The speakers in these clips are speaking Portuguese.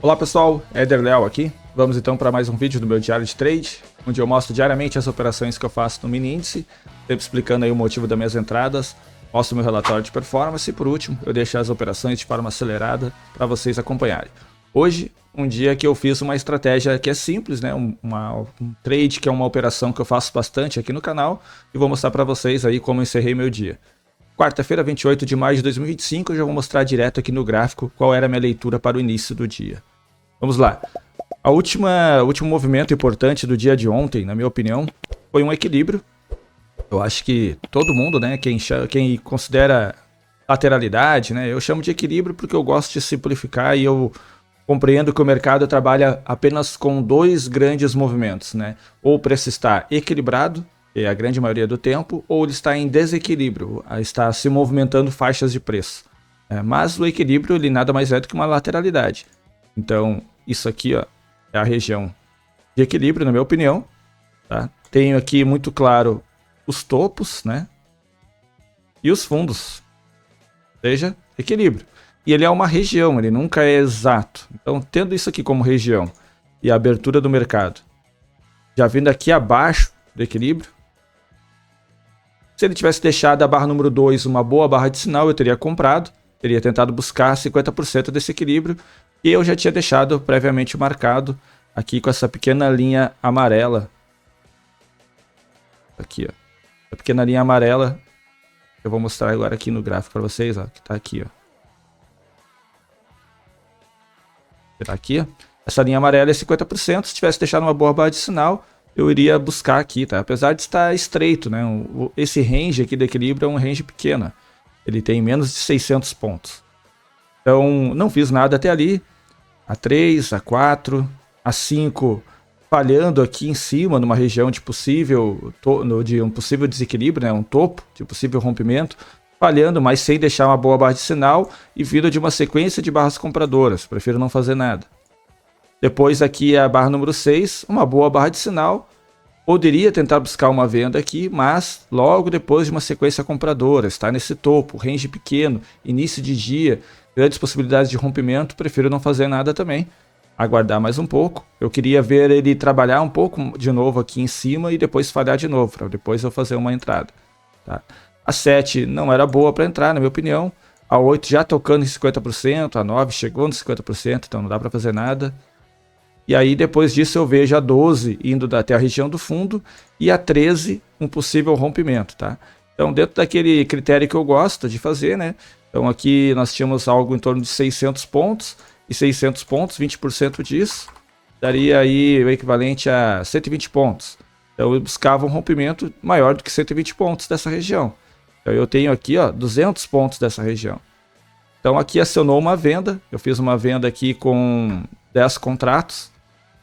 Olá pessoal, Éder Léo aqui. Vamos então para mais um vídeo do meu diário de trade, onde eu mostro diariamente as operações que eu faço no mini índice, sempre explicando aí o motivo das minhas entradas, mostro meu relatório de performance e por último eu deixo as operações de forma acelerada para vocês acompanharem. Hoje, um dia que eu fiz uma estratégia que é simples, né? Um trade que é uma operação que eu faço bastante aqui no canal e vou mostrar para vocês aí como eu encerrei meu dia. Quarta-feira, 28 de maio de 2025, eu já vou mostrar direto aqui no gráfico qual era a minha leitura para o início do dia. Vamos lá. O último movimento importante do dia de ontem, na minha opinião, foi um equilíbrio. Eu acho que todo mundo, né, quem considera lateralidade, né, eu chamo de equilíbrio porque eu gosto de simplificar e eu compreendo que o mercado trabalha apenas com dois grandes movimentos, né? Ou o preço está equilibrado, que é a grande maioria do tempo, ou ele está em desequilíbrio, está se movimentando faixas de preço. Mas o equilíbrio ele nada mais é do que uma lateralidade. Então, isso aqui ó, é a região de equilíbrio, na minha opinião. Tá? Tenho aqui muito claro os topos, né? E os fundos. Ou seja, equilíbrio. E ele é uma região, ele nunca é exato. Então, tendo isso aqui como região e a abertura do mercado, já vindo aqui abaixo do equilíbrio, se ele tivesse deixado a barra número 2 uma boa barra de sinal, eu teria comprado, teria tentado buscar 50% desse equilíbrio, e eu já tinha deixado previamente marcado aqui com essa pequena linha amarela. Aqui, ó. A pequena linha amarela. Eu vou mostrar agora aqui no gráfico para vocês, ó, que tá aqui, ó. Tá aqui, ó. Essa linha amarela é 50%. Se tivesse deixado uma boa barra de sinal, eu iria buscar aqui, tá? Apesar de estar estreito, né? Esse range aqui de equilíbrio é um range pequeno. Ele tem menos de 600 pontos. Então, não fiz nada até ali. A3, A4, A5 falhando aqui em cima numa região de um possível desequilíbrio, né? Um topo de possível rompimento, falhando, mas sem deixar uma boa barra de sinal e vindo de uma sequência de barras compradoras. Prefiro não fazer nada. Depois aqui é a barra número 6, uma boa barra de sinal. Poderia tentar buscar uma venda aqui, mas logo depois de uma sequência compradora, está nesse topo, range pequeno, início de dia, grandes possibilidades de rompimento, prefiro não fazer nada também, aguardar mais um pouco. Eu queria ver ele trabalhar um pouco de novo aqui em cima e depois falhar de novo, para depois eu fazer uma entrada. Tá? A 7 não era boa para entrar, na minha opinião. A 8 já tocando em 50%, a 9 chegou nos 50%, então não dá para fazer nada. E aí depois disso eu vejo a 12 indo até a região do fundo e a 13 um possível rompimento, tá? Então dentro daquele critério que eu gosto de fazer, né? Então aqui nós tínhamos algo em torno de 600 pontos e 600 pontos, 20% disso, daria aí o equivalente a 120 pontos. Então eu buscava um rompimento maior do que 120 pontos dessa região. Então eu tenho aqui ó, 200 pontos dessa região. Então aqui acionou uma venda, eu fiz uma venda aqui com 10 contratos,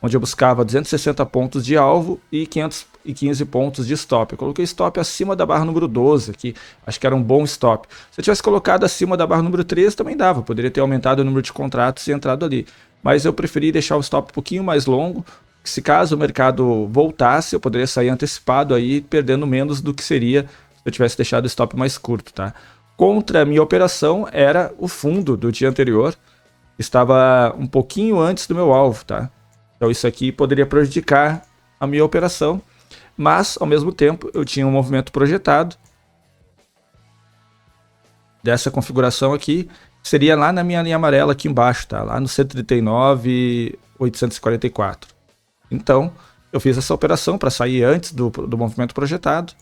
onde eu buscava 260 pontos de alvo e 515 pontos de stop. Eu coloquei stop acima da barra número 12 aqui, acho que era um bom stop. Se eu tivesse colocado acima da barra número 13 também dava, poderia ter aumentado o número de contratos e entrado ali. Mas eu preferi deixar o stop um pouquinho mais longo, que se caso o mercado voltasse, eu poderia sair antecipado aí, perdendo menos do que seria se eu tivesse deixado o stop mais curto, tá? Contra a minha operação era o fundo do dia anterior, estava um pouquinho antes do meu alvo, tá? Então isso aqui poderia prejudicar a minha operação, mas ao mesmo tempo eu tinha um movimento projetado dessa configuração aqui, seria lá na minha linha amarela aqui embaixo, tá? Lá no 139,844. Então eu fiz essa operação para sair antes do movimento projetado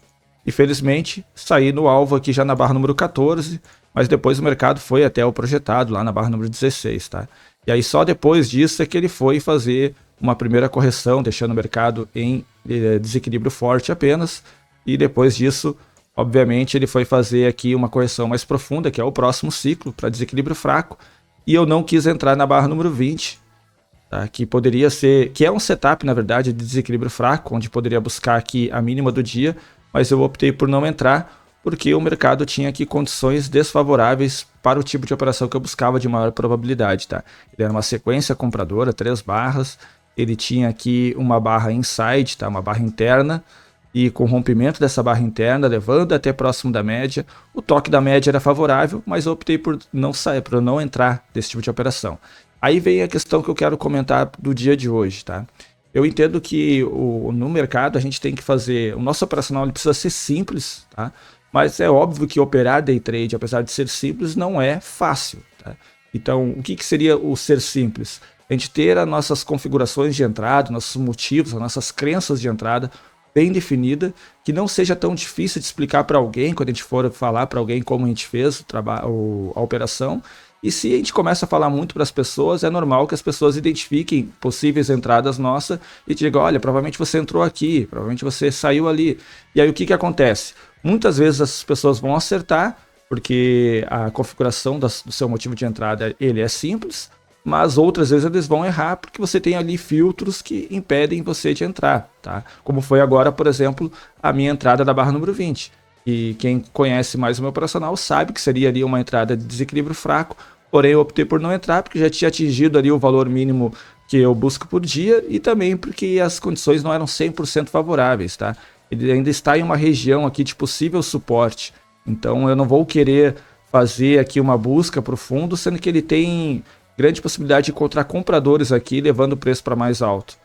e felizmente saí no alvo aqui já na barra número 14, mas depois o mercado foi até o projetado lá na barra número 16, tá? E aí só depois disso é que ele foi fazer uma primeira correção, deixando o mercado em desequilíbrio forte apenas, e depois disso, obviamente, ele foi fazer aqui uma correção mais profunda, que é o próximo ciclo, para desequilíbrio fraco, e eu não quis entrar na barra número 20, tá? Que poderia ser, que é um setup, na verdade, de desequilíbrio fraco, onde poderia buscar aqui a mínima do dia, mas eu optei por não entrar, porque o mercado tinha aqui condições desfavoráveis para o tipo de operação que eu buscava de maior probabilidade, tá? Ele era uma sequência compradora, 3 barras, ele tinha aqui uma barra inside, tá? Uma barra interna, e com o rompimento dessa barra interna, levando até próximo da média, o toque da média era favorável, mas eu optei por não sair, por não entrar desse tipo de operação. Aí vem a questão que eu quero comentar do dia de hoje, tá? Eu entendo que no mercado a gente tem que fazer... O nosso operacional ele precisa ser simples, tá? Mas é óbvio que operar day trade, apesar de ser simples, não é fácil, tá? Então, o que seria o ser simples? A gente ter as nossas configurações de entrada, nossos motivos, as nossas crenças de entrada bem definida, que não seja tão difícil de explicar para alguém, quando a gente for falar para alguém como a gente fez a operação. E se a gente começa a falar muito para as pessoas, é normal que as pessoas identifiquem possíveis entradas nossas e digam, olha, provavelmente você entrou aqui, provavelmente você saiu ali. E aí o que acontece? Muitas vezes as pessoas vão acertar, porque a configuração do seu motivo de entrada ele é simples, mas outras vezes eles vão errar porque você tem ali filtros que impedem você de entrar, tá? Como foi agora, por exemplo, a minha entrada da barra número 20. E quem conhece mais o meu operacional sabe que seria ali uma entrada de desequilíbrio fraco, porém eu optei por não entrar porque já tinha atingido ali o valor mínimo que eu busco por dia e também porque as condições não eram 100% favoráveis, tá? Ele ainda está em uma região aqui de possível suporte, então eu não vou querer fazer aqui uma busca para o fundo, sendo que ele tem grande possibilidade de encontrar compradores aqui, levando o preço para mais alto.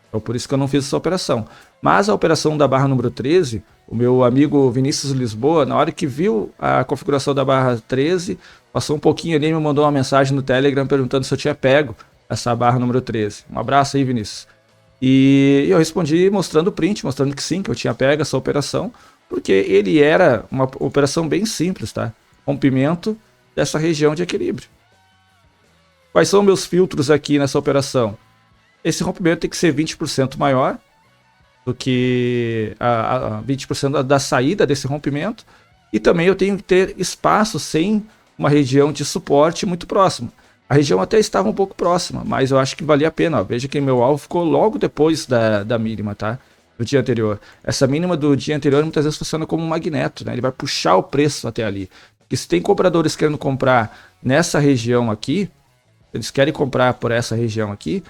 Então, por isso que eu não fiz essa operação. Mas a operação da barra número 13, o meu amigo Vinícius Lisboa, na hora que viu a configuração da barra 13, passou um pouquinho ali e me mandou uma mensagem no Telegram perguntando se eu tinha pego essa barra número 13. Um abraço aí, Vinícius. E eu respondi mostrando o print, mostrando que sim, que eu tinha pego essa operação, porque ele era uma operação bem simples, tá? Rompimento dessa região de equilíbrio. Quais são meus filtros aqui nessa operação? Esse rompimento tem que ser 20% maior do que 20% da saída desse rompimento. E também eu tenho que ter espaço sem uma região de suporte muito próxima. A região até estava um pouco próxima, mas eu acho que valia a pena. Ó. Veja que meu alvo ficou logo depois da mínima, tá? Do dia anterior. Essa mínima do dia anterior muitas vezes funciona como um magneto, né? Ele vai puxar o preço até ali. Porque se tem compradores querendo comprar nessa região aqui, eles querem comprar por essa região aqui,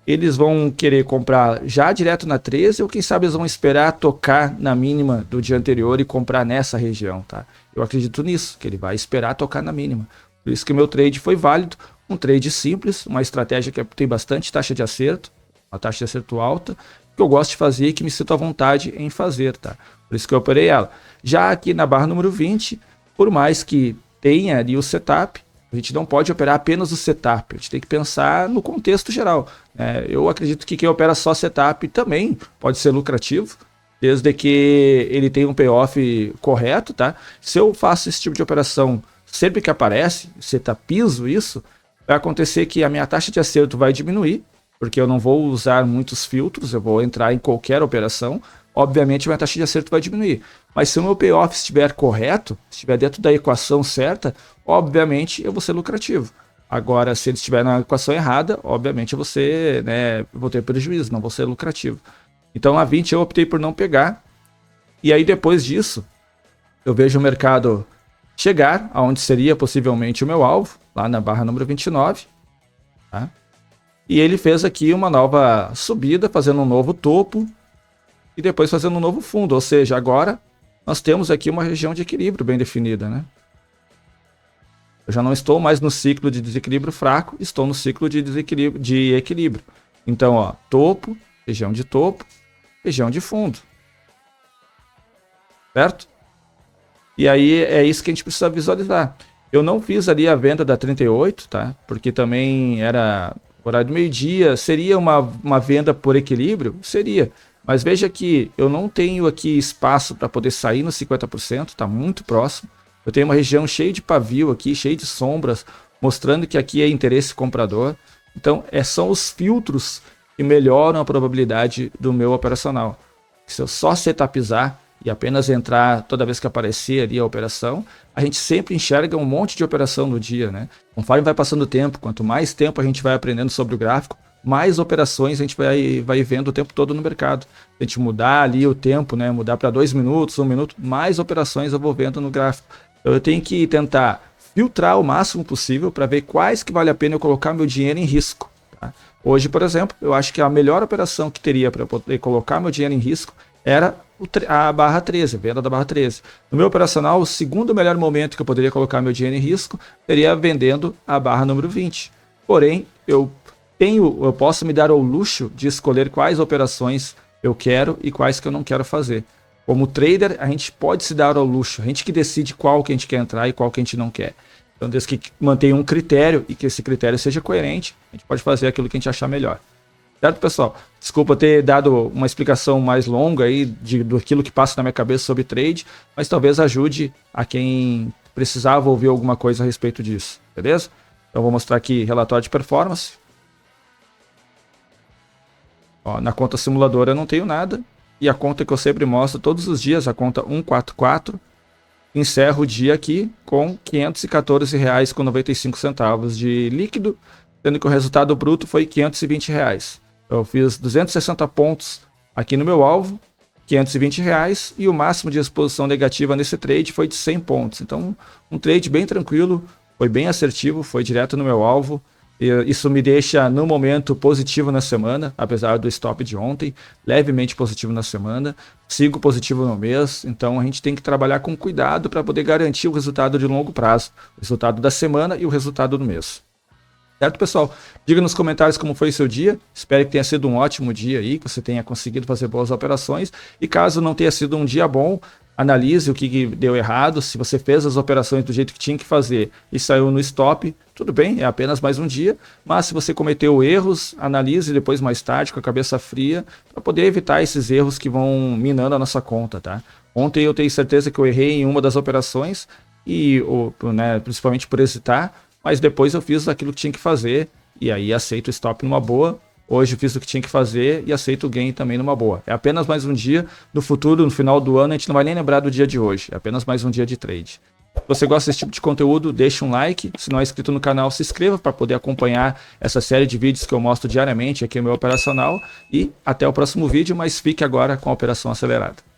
eles vão querer comprar já direto na 13 ou quem sabe eles vão esperar tocar na mínima do dia anterior e comprar nessa região, tá? Eu acredito nisso, que ele vai esperar tocar na mínima. Por isso que o meu trade foi válido, um trade simples, uma estratégia que tem bastante taxa de acerto, uma taxa de acerto alta, que eu gosto de fazer e que me sinto à vontade em fazer, tá? Por isso que eu operei ela. Já aqui na barra número 20, por mais que tenha ali o setup, a gente não pode operar apenas o setup, a gente tem que pensar no contexto geral. Eu acredito que quem opera só setup também pode ser lucrativo, desde que ele tenha um payoff correto, tá? Se eu faço esse tipo de operação sempre que aparece, setapizo isso, vai acontecer que a minha taxa de acerto vai diminuir, porque eu não vou usar muitos filtros, eu vou entrar em qualquer operação, obviamente minha taxa de acerto vai diminuir. Mas se o meu payoff estiver correto, estiver dentro da equação certa, obviamente eu vou ser lucrativo. Agora, se ele estiver na equação errada, obviamente eu vou ter prejuízo, não vou ser lucrativo. Então a 20 eu optei por não pegar. E aí depois disso, eu vejo o mercado chegar aonde seria possivelmente o meu alvo, lá na barra número 29. Tá? E ele fez aqui uma nova subida, fazendo um novo topo e depois fazendo um novo fundo. Ou seja, agora nós temos aqui uma região de equilíbrio bem definida, né? Eu já não estou mais no ciclo de desequilíbrio fraco, estou no ciclo de equilíbrio. Então, ó, topo, região de fundo. Certo? E aí é isso que a gente precisa visualizar. Eu não fiz ali a venda da 38, tá? Porque também era horário do meio-dia. Seria uma venda por equilíbrio? Seria. Mas veja que eu não tenho aqui espaço para poder sair no 50%, está muito próximo. Eu tenho uma região cheia de pavio aqui, cheia de sombras, mostrando que aqui é interesse comprador. Então, são os filtros que melhoram a probabilidade do meu operacional. Se eu só setupizar e apenas entrar toda vez que aparecer ali a operação, a gente sempre enxerga um monte de operação no dia, né? Conforme vai passando o tempo, quanto mais tempo a gente vai aprendendo sobre o gráfico, mais operações a gente vai vendo o tempo todo no mercado. Se a gente mudar ali o tempo, né? Mudar para 2 minutos, 1 minuto, mais operações eu vou vendo no gráfico. Eu tenho que tentar filtrar o máximo possível para ver quais que vale a pena eu colocar meu dinheiro em risco. Tá? Hoje, por exemplo, eu acho que a melhor operação que teria para poder colocar meu dinheiro em risco era a barra 13, a venda da barra 13. No meu operacional, o segundo melhor momento que eu poderia colocar meu dinheiro em risco seria vendendo a barra número 20. porém eu posso me dar ao luxo de escolher quais operações eu quero e quais que eu não quero fazer. Como trader, a gente pode se dar ao luxo, a gente que decide qual que a gente quer entrar e qual que a gente não quer. Então, desde que mantenha um critério e que esse critério seja coerente, a gente pode fazer aquilo que a gente achar melhor. Certo, pessoal? Desculpa ter dado uma explicação mais longa aí daquilo que passa na minha cabeça sobre trade, mas talvez ajude a quem precisava ouvir alguma coisa a respeito disso, beleza? Então, vou mostrar aqui relatório de performance. Ó, na conta simuladora eu não tenho nada. E a conta que eu sempre mostro todos os dias, a conta 144, encerro o dia aqui com R$ 514,95 de líquido, sendo que o resultado bruto foi R$ 520. Então, eu fiz 260 pontos aqui no meu alvo, R$ 520, e o máximo de exposição negativa nesse trade foi de 100 pontos. Então, um trade bem tranquilo, foi bem assertivo, foi direto no meu alvo. Isso me deixa, no momento, positivo na semana, apesar do stop de ontem, levemente positivo na semana, sigo positivo no mês, então a gente tem que trabalhar com cuidado para poder garantir o resultado de longo prazo, o resultado da semana e o resultado do mês. Certo, pessoal? Diga nos comentários como foi o seu dia, espero que tenha sido um ótimo dia aí, que você tenha conseguido fazer boas operações, e caso não tenha sido um dia bom, analise o que deu errado, se você fez as operações do jeito que tinha que fazer e saiu no stop, tudo bem, é apenas mais um dia, mas se você cometeu erros, analise depois mais tarde com a cabeça fria, para poder evitar esses erros que vão minando a nossa conta, tá? Ontem eu tenho certeza que eu errei em uma das operações, principalmente por hesitar, mas depois eu fiz aquilo que tinha que fazer e aí aceito o stop numa boa. Hoje eu fiz o que tinha que fazer e aceito o gain também numa boa. É apenas mais um dia. No futuro, no final do ano, a gente não vai nem lembrar do dia de hoje. É apenas mais um dia de trade. Se você gosta desse tipo de conteúdo, deixa um like. Se não é inscrito no canal, se inscreva para poder acompanhar essa série de vídeos que eu mostro diariamente aqui no meu operacional. E até o próximo vídeo, mas fique agora com a operação acelerada.